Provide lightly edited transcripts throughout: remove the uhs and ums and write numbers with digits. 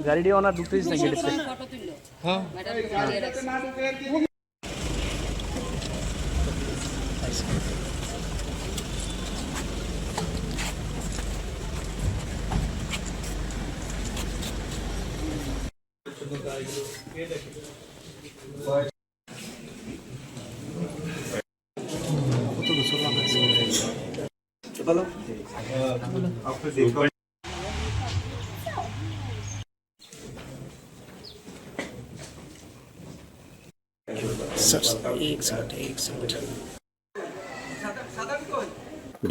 গাড়িটি ওনার ঢুকতেই না গেটের থেকে। হ্যাঁ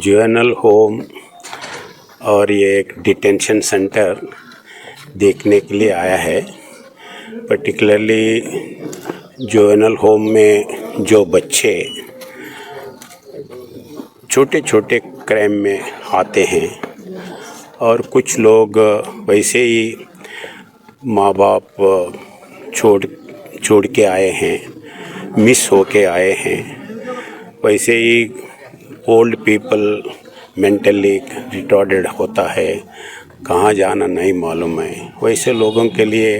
ज्वेनल होम और ये एक डिटेंशन सेंटर देखने के लिए आया है। पर्टिकुलरली ज्वेनल होम में जो बच्चे छोटे छोटे क्राइम में आते हैं और कुछ लोग वैसे ही माँ बाप छोड़ के आए हैं, मिस होके आए हैं, वैसे ही ओल्ड पीपल मेंटली रिटार्डेड होता है, कहाँ जाना नहीं मालूम है, वैसे लोगों के लिए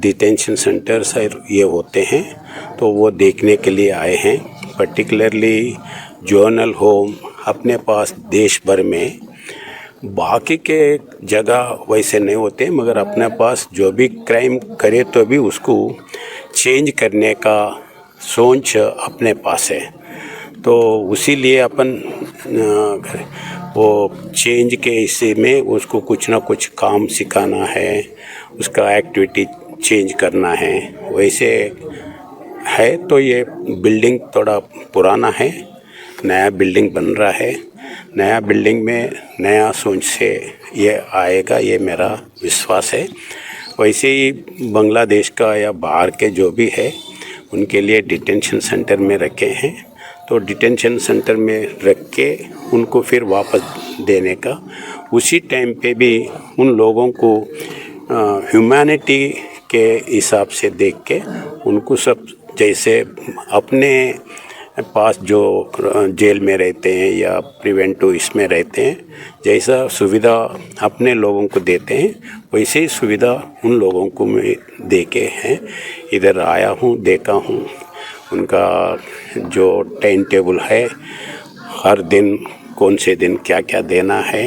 डिटेंशन सेंटर्स ये होते हैं, तो वो देखने के लिए आए हैं। पर्टिकुलरली ज्वेनल होम अपने पास देश भर में बाकी के जगह वैसे नहीं होते, मगर अपने पास जो भी क्राइम करे तो भी उसको चेंज करने का सोच अपने पास है। तो उसी लिए अपन वो चेंज के हिस्से में उसको कुछ ना कुछ काम सिखाना है, उसका एक्टिविटी चेंज करना है, वैसे है। तो ये बिल्डिंग थोड़ा पुराना है, नया बिल्डिंग बन रहा है। नया बिल्डिंग में नया सोच से ये आएगा, ये मेरा विश्वास है। वैसे ही बांग्लादेश का या बाहर के जो भी है उनके लिए डिटेंशन सेंटर में रखे हैं, तो डिटेंशन सेंटर में रख के उनको फिर वापस देने का, उसी टाइम पे भी उन लोगों को ह्यूमैनिटी के हिसाब से देख के उनको सब जैसे अपने पास जो जेल में रहते हैं या प्रिवेंटिव इसमें रहते हैं, जैसा सुविधा अपने लोगों को देते हैं वैसे ही सुविधा उन लोगों को मैं दे के हैं। इधर आया हूँ, देखा हूँ उनका जो टाइम टेबल है, हर दिन कौन से दिन क्या क्या देना है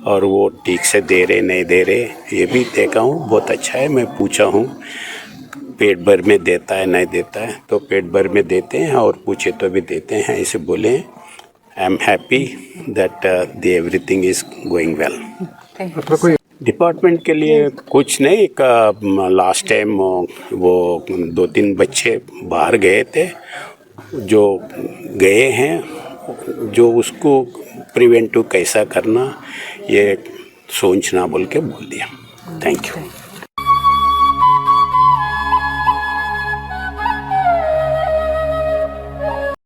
और वो ठीक से दे रहे नहीं दे रहे, ये भी देखा हूँ। बहुत अच्छा है। मैं पूछा हूँ पेट भर में देता है नहीं देता है, तो पेट भर में देते हैं और पूछे तो भी देते हैं, ऐसे बोले। I am happy that the everything is going well. Department के लिए कुछ नहीं, लास्ट टाइम वो 2-3 बच्चे बाहर गए थे, जो गए हैं, जो उसको प्रिवेंटिव कैसा करना ये सोचना बोल के बोल दिया। Thank you.